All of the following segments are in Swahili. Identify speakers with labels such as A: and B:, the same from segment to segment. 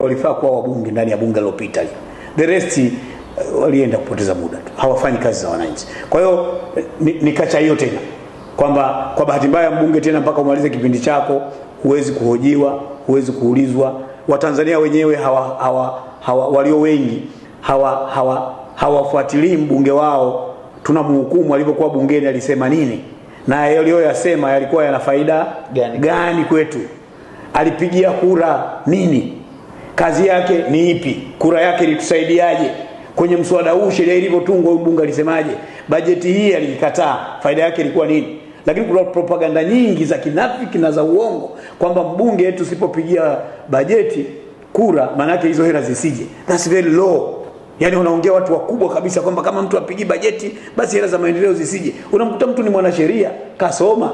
A: walifaa kuwa wabunge ndani ya bunge lililopita. The rest walienda kupoteza muda tu. Hawafanyi kazi za wananchi. Kwa hiyo ni kacha hiyo tena. Kwamba kwa bahati mbaya mbunge tena mpaka umalize kipindi chako huwezi kuhojiwa, huwezi kuulizwa. Watanzania wenyewe walio wengi hawafuatilii mbunge wao. Tunamhukumu alipokuwa bungeni alisema nini na aliyoyasema yalikuwa yana faida gani kwetu. Alipigia kura nini? Kazi yake ni ipi? Kura yake ilitusaidiaje? Kwenye mswada huu sheria ilivyotungwa mbunge alisemaje? Bajeti hii alikataa, faida yake ilikuwa nini? Lakini kuna propaganda nyingi za kinafiki na za uongo kwamba mbunge yetu sipopigia bajeti kura maana yake hizo hela zisije. That's very low. Yani unaongea watu wakubwa kabisa kwamba kama mtu apigi bajeti basi hela za maendeleo zisije. Unamkuta mtu ni mwanasheria, kasoma,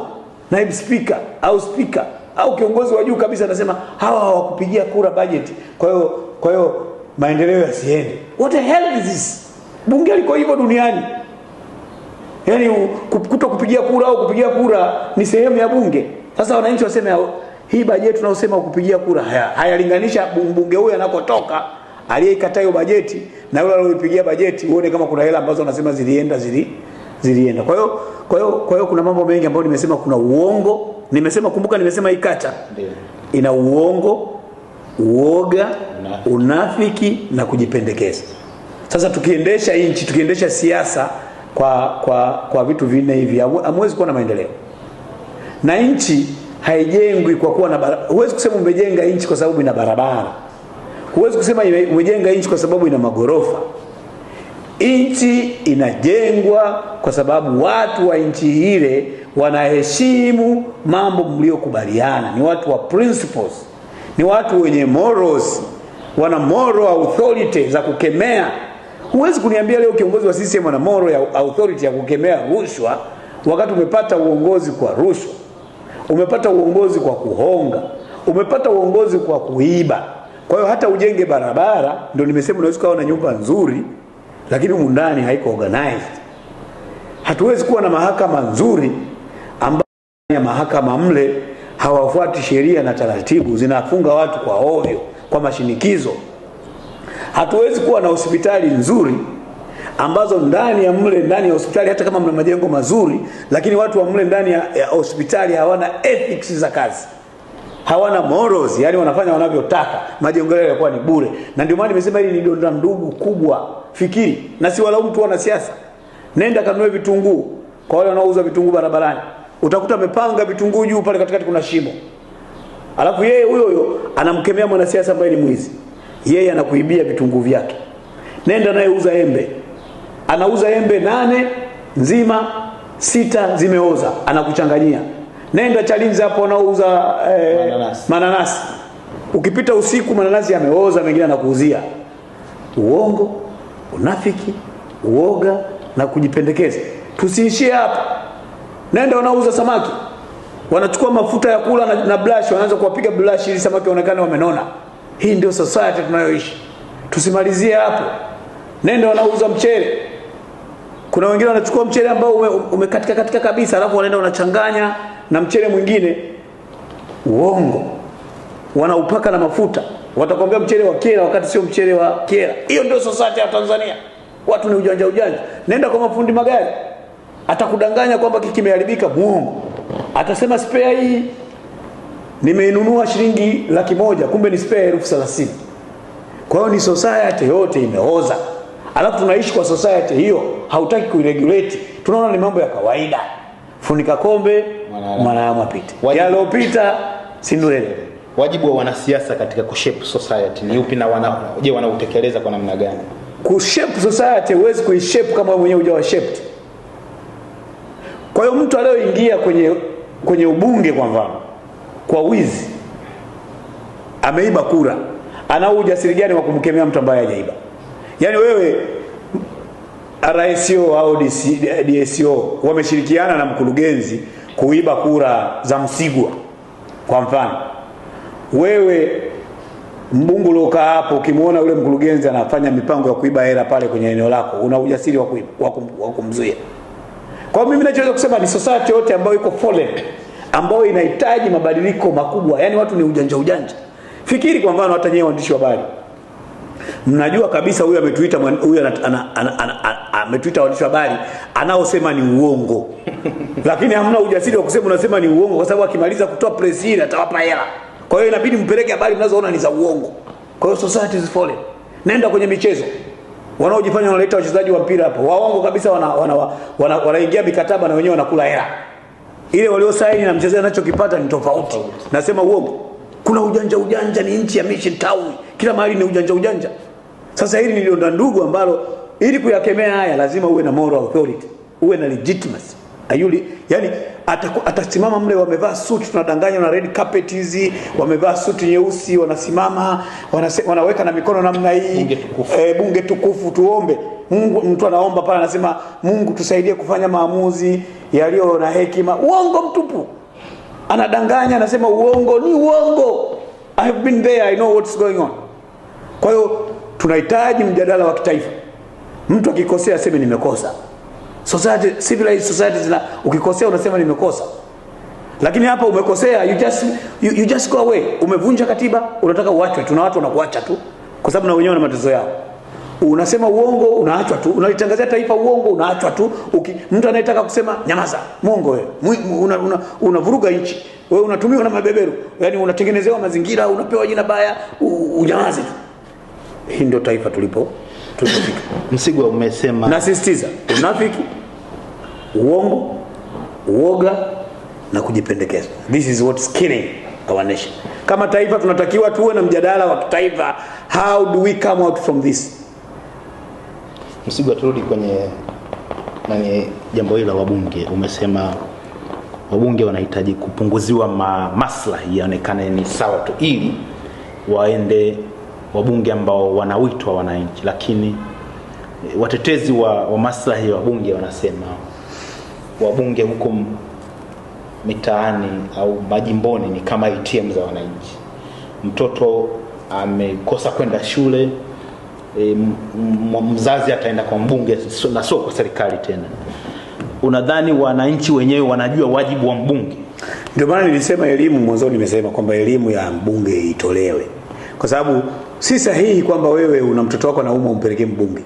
A: naibu speaker au speaker au kiongozi wa juu kabisa anasema hawa hawakupigia kura bajeti. Kwa hiyo maendeleo yasiende. What the hell is this? Bunge liko hivyo duniani. Yani kutokupigia kura au kupigia kura ni sehemu ya bunge. Sasa wananchi waseme hii bajeti tunaosema kupigia kura hayalinganisha mbunge huyu anakotoka aliyekataa hiyo bajeti na yule aliyopigia bajeti, uone kama kuna hela ambazo wanasema zilienda. Kwa hiyo kuna mambo mengi ambayo nimesema kuna uongo. Nimesema hii kata ina uongo, uoga, unafiki na kujipendekeza. Sasa tukiendesha siasa kwa vitu vinne hivi hamwezi kuwa na maendeleo. Na nchi haijengwi kwa kuwa na barabara. Huwezi kusema umejenga nchi kwa sababu ina barabara. Huwezi kusema umejenga nchi kwa sababu ina magorofa. Nchi inajengwa kwa sababu watu wa nchi ile wanaheshimu mambo mliokubaliana. Ni watu wa principles. Ni watu wenye morals. Wana moral authority za kukemea. Huwezi kuniambia leo kiongozi wa CCM ana moral authority ya kukemea rushwa wakati umepata uongozi kwa rushwa. Umepata uongozi kwa kuhonga. Umepata uongozi kwa kuiba. Kwa hiyo hata ujenge barabara, ndio nimesema unaweza kuwa na nyumba nzuri lakini humu ndani haiko organized. Hatuwezi kuwa na mahakama nzuri ambayo ya mahakama mle hawafuati sheria na taratibu, zinafunga watu kwa ovyo, kwa mashinikizo. Hatuwezi kuwa na hospitali nzuri ambazo ndani ya hospitali hata kama mna majengo mazuri lakini watu wa mle ndani ya hospitali hawana ethics za kazi. Hawana morals, yani wanafanya wanavyotaka. Majengo yao yalikuwa ni bure. Na ndio maana nimesema hili ni donda ndugu kubwa. Fikiri, na si wala mtu wana siasa. Nenda kanunue vitunguu kwa wale wanaouza vitunguu barabarani. Utakuta amepanga vitunguu juu pale katikati kuna shimo. Alafu yeye huyo anamkemea mwanasiasa ambaye ni mwizi. Yeye anakuibia vitunguu vyake. Nenda naye uza embe. Anauza embe 8 nzima, 6 zimeoza, anakuchanganyia. Nenda Chalinze hapo wanauza mananasi. Ukipita usiku mananasi yameoza, mengine anakuuzia. Uongo, unafiki, uoga na kujipendekeza. Tusiishie hapa. Nenda wanauza samaki. Wanachukua mafuta ya kula na blush, wanaanza kuwapiga blush ili samaki waonekane wamenona. Hii ndio society tunayoishi. Tusimalizie hapo. Nenda wanauza mchele. Kuna wengine wanachukua mchele ambao umekatika kabisa alafu wanaenda wanachanganya na mchele mwingine. Uongo. Wanaupaka na mafuta. Watakwambia mchele wa Kera wakati sio mchele wa Kera. Hiyo ndio society ya Tanzania. Watu ni ujanja. Nenda kwa mafundi magari. Atakudanganya kwamba kimeharibika, muongo. Atasema spare hii nimeinunua shilingi 100,000, kumbe ni spare 30,000. Kwa hiyo ni society yote imeoza. Alafu tunaishi kwa society hiyo, hautaki kuiregulate. Tunaona ni mambo ya kawaida. Funika kombe, mwanadamu pite. Yalopita si ndwele.
B: Wajibu wa wanasiasa katika kushape society ni upi na wanautekeleza kwa namna gani?
A: Kushape society huwezi kuishape kama wewe mwenyewe hujawa shaped. Kwa hiyo mtu aliyoingia kwenye ubunge kwa mfano kwa wizi ameiba kura, ana ujasiri gani wa kumkemea mtu ambaye hajaiba? Yani wewe RSO au DSO wameshirikiana na mkurugenzi kuiba kura za Msigwa kwa mfano. Wewe mbunge uloka hapo ukimuona yule mkurugenzi anafanya mipango ya kuiba hela pale kwenye eneo lako, una ujasiri wa kumzuia? Kwa mimi ninachoweza kusema ni society yote ambayo iko fallen, ambayo inahitaji mabadiliko makubwa. Yani watu ni ujanja. Fikiri kwa mfano hata nyewe waandishi wa habari. Mnajua kabisa huyu ametuita ametuita waandishi wa habari anaosema ni uongo. Lakini hamna ujasiri wa kusema unasema ni uongo kwa sababu akimaliza kutoa press ile atawapa hela. Kwa hiyo inabidi mpeleke habari mnazoona ni za uongo. Kwa hiyo society is falling. Nenda kwenye michezo. Wanaojifanya wanaleta wachezaji wa mpira hapo. Waongo kabisa wanaingia mikataba na wenyewe wanakula hela. Ile walio saini na mchezaji anachokipata ni tofauti. Nasema uongo. Kuna ujanja ni nchi ya Mission Town. Kila mahali ni ujanja. Sasa hili nilionda ndugu ambalo ili kuyakemea haya lazima uwe na moral authority. Uwe na legitimacy. Yani atasimama mle wamevaa suit tunadanganya na red carpet hizi, wamevaa suit nyeusi wanasimama, wanaweka na mikono namna hii, bunge tukufu tuombe. Mungu, mtu anaomba pale anasema Mungu tusaidie kufanya maamuzi yaliyo na hekima. Uongo mtupu. Anadanganya anasema uongo ni uongo. I have been there, I know what's going on. Kwa hiyo tunahitaji mjadala wa kitaifa. Mtu akikosea aseme nimekosa. Society, civilized society ukikosea unasema nimekosa. Lakini hapa umekosea, you just go away. Umevunja katiba, unataka uachwe. Tuna watu wanakuacha tu kwa sababu na wenyewe na matezo yao. Unasema uongo, unaachwa tu. Unalitangazia taifa uongo, unaachwa tu. Mtu anayetaka kusema nyamaza, muongo wewe. Unavuruga nchi. Wewe unatumiwa na mabeberu. Yaani unatengenezewa mazingira, unapewa jina baya, unyamaze tu. Hii ndio taifa tulipofika.
B: Msigwa umesema
A: nasisitiza unafiki, uongo, uoga na kujipendekeza. This is what's killing our nation. Kama taifa tunatakiwa tuwe na mjadala wa kitaifa. How do we come out from this?
B: Msigwa, turudi kwenye jambo hili la wabunge. Umesema wabunge wanahitaji kupunguziwa maslahi yaonekane ni sawa tu ili waende wabunge ambao wanaoitwa wananchi. Lakini watetezi wa maslahi ya wabunge wanasema wabunge huko mitaani au majimboni ni kama ATM za wananchi. Mtoto amekosa kwenda shule, mzazi ataenda kwa mbunge na sio kwa serikali tena. Unadhani wananchi wenyewe wanajua wajibu wa mbunge?
A: Ndio maana nilisema elimu mwanzo, nimesema kwamba elimu ya mbunge itolewe. Kwa sababu si sahihi kwamba wewe una mtoto wako anaumwa umpelekee mbunge.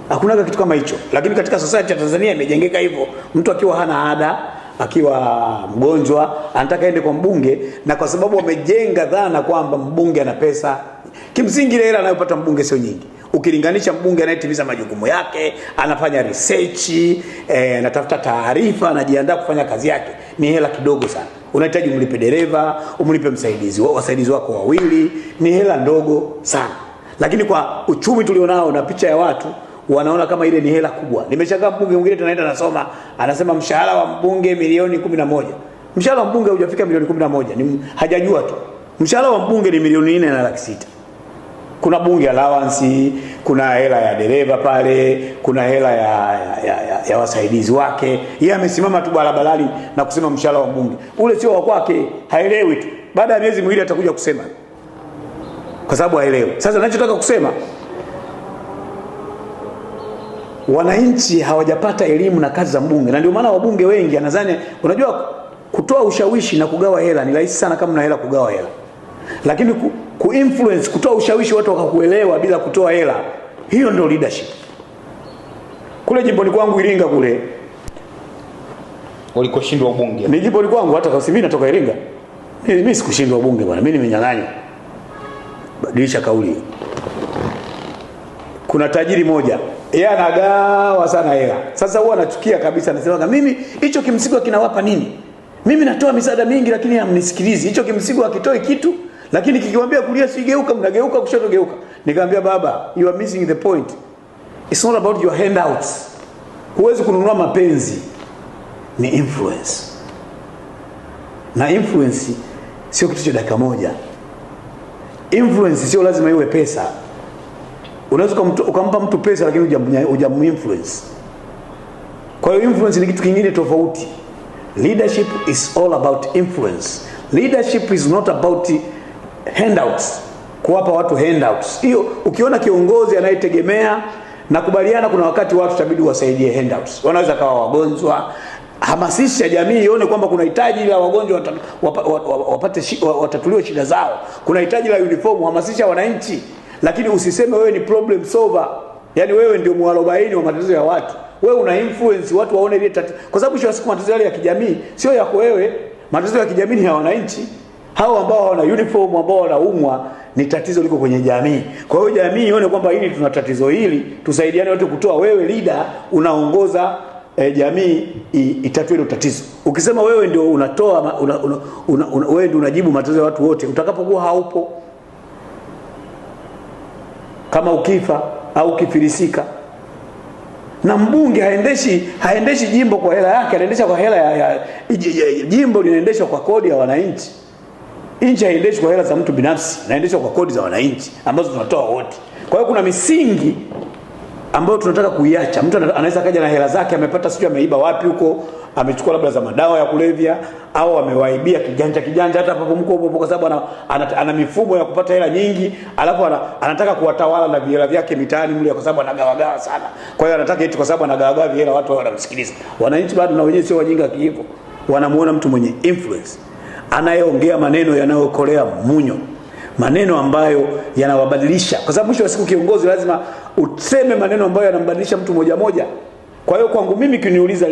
A: Hakuna kitu kama hicho. Lakini katika society ya Tanzania imejengeka hivyo. Mtu akiwa hana ada, akiwa mgonjwa, anataka aende kwa mbunge, na kwa sababu wamejenga dhana kwamba mbunge ana pesa. Kimsingi ile hela anayopata mbunge sio nyingi. Ukilinganisha mbunge anayetimiza majukumu yake, anafanya research, anatafuta taarifa, anajiandaa kufanya kazi yake, ni hela kidogo sana. Unahitaji umlipe dereva, umlipe wasaidizi wako wawili, ni hela ndogo sana. Lakini kwa uchumi tulionao na picha ya watu, wanaona kama ile ni hela kubwa. Nimeshangaa mbunge mwingine tunaenda nasoma, anasema mshahara wa mbunge milioni 11. Mshahara wa mbunge hujafika milioni 11, ni hajajua tu. Mshahara wa mbunge ni milioni 4.6. Kuna bunge allowance, kuna hela ya dereva pale, kuna hela ya wasaidizi wake. Yeye amesimama tu barabarani na kusema mshahara wa mbunge. Ule sio wa kwake, haelewi tu. Baada ya miezi miwili atakuja kusema. Kwa sababu haelewi. Sasa ninachotaka kusema, wananchi hawajapata elimu na kazi za mbunge. Na ndio maana wabunge wengi anadhani, unajua kutoa ushawishi na kugawa hela ni rahisi sana kama una hela kugawa hela. Lakini kuinfluence, kutoa ushawishi watu wakakuelewa bila kutoa hela, hiyo ndio leadership. Kule jimboni kwangu Iringa kule
B: walikoshindwa ubunge.
A: Ni jimboni kwangu, hata kama mimi natoka Iringa. Mimi sikushindwa ubunge bwana, mimi nimenyang'anywa. Badilisha kauli. Kuna tajiri moja, yeye anagawa sana hela. Sasa huwa anachukia kabisa, anasema mimi hicho kimsigo kinawapa nini? Mimi natoa misaada mingi lakini hamnisikilizi. Hicho kimsigo hakitoi kitu, lakini kikiwaambia kulia sigeuka, mnageuka, kushoto geuka. Nikamwambia baba, you are missing the point. It's not about your handouts. Huwezi kununua mapenzi, ni influence. Na influence sio kitu cha dakika moja. Influence sio lazima iwe pesa. Unaweza ukampa mtu pesa lakini hujaminfluence. Kwa hiyo influence ni kitu kingine tofauti. Leadership is all about influence. Leadership is not about handouts. Kuwapa watu handouts. Hiyo ukiona kiongozi anayetegemea, na kubaliana kuna wakati watu tabidi wasaidie handouts. Wanaweza kawa wagonjwa, hamasisha jamii ione kwamba kuna hitaji la wagonjwa watatuliwe shida zao, kuna hitaji la uniform, hamasisha wananchi. Lakini usiseme wewe ni problem solver, yani wewe ndio mwarobaini wa matatizo ya watu. Wewe una influence watu waone ile tatizo, kwa sababu sio siku matatizo yale ya kijamii sio yako wewe. Matatizo ya kijamii ni ya wananchi hao ambao hawana uniform, ambao wanaumwa, ni tatizo liko kwenye jamii. Kwa hiyo jamii ione kwamba hili tuna tatizo hili, tusaidiane wote kutoa. Wewe leader unaongoza jamii itatue hilo tatizo. Ukisema wewe ndio unatoa wewe ndio unajibu matatizo ya watu wote, utakapokuwa haupo, kama ukifa au kifilisika. Na mbunge haendeshi jimbo kwa hela yake, anaendesha kwa hela ya jimbo linaendeshwa kwa kodi ya wananchi. Nchi haiendeshwi kwa hela za mtu binafsi, inaendeshwa kwa kodi za wananchi ambazo tunatoa wote. Kwa hiyo kuna misingi ambayo tunataka kuiacha. Mtu anaweza kaja na hela zake, amepata sio ameiba wapi huko, amechukua labda za madawa ya kulevya au amewaibia kijanja hata hapo mko hapo, kwa sababu ana mifumo ya kupata hela nyingi, alafu anataka kuwatawala na vihela vyake mitaani mle, kwa sababu anagawagawa sana. Kwa hiyo anataka eti kwa sababu anagawagawa vihela watu wanamsikiliza. Wananchi bado na wenyewe sio wajinga hivyo, wanamuona mtu mwenye influence anayeongea maneno yanayokolea munyo, maneno ambayo yanawabadilisha. Kwa sababu mwisho wa siku kiongozi lazima useme maneno ambayo yanambadilisha mtu moja moja. Kwa hiyo kwangu mimi kuniuliza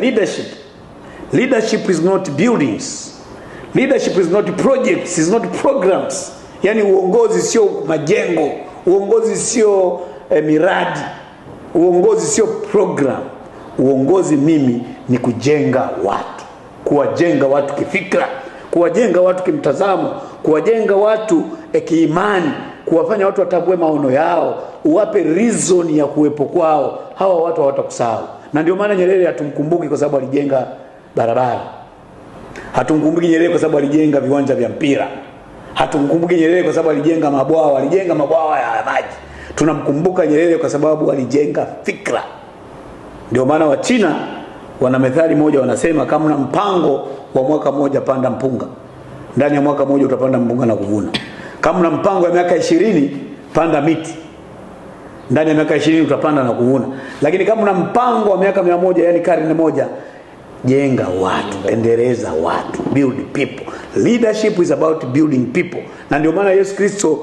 A: leadership is not buildings, leadership is not projects, is not programs. Yani uongozi sio majengo, uongozi sio miradi, uongozi sio program. Uongozi mimi ni kujenga watu, kuwajenga watu kifikra, kuwajenga watu kimtazamo, kuwajenga watu kiimani, kuwafanya watu watambue maono yao, uwape reason ya kuwepo kwao. Hawa watu hawatakusahau. Na ndio maana Nyerere hatumkumbuki kwa sababu alijenga barabara. Hatumkumbuki Nyerere kwa sababu alijenga viwanja vya mpira. Hatumkumbuki Nyerere kwa sababu alijenga mabwawa ya maji. Tunamkumbuka Nyerere kwa sababu alijenga fikra. Ndio maana wa China wana methali moja wanasema, kama una mpango wa mwaka mmoja panda mpunga, ndani ya mwaka mmoja utapanda mpunga na kuvuna. Kama una mpango wa miaka 20 panda miti, ndani ya miaka 20 utapanda na kuvuna. Lakini kama una mpango wa miaka 100, yani karne moja, jenga watu, endeleza watu, build people. Leadership is about building people. Na ndio maana Yesu Kristo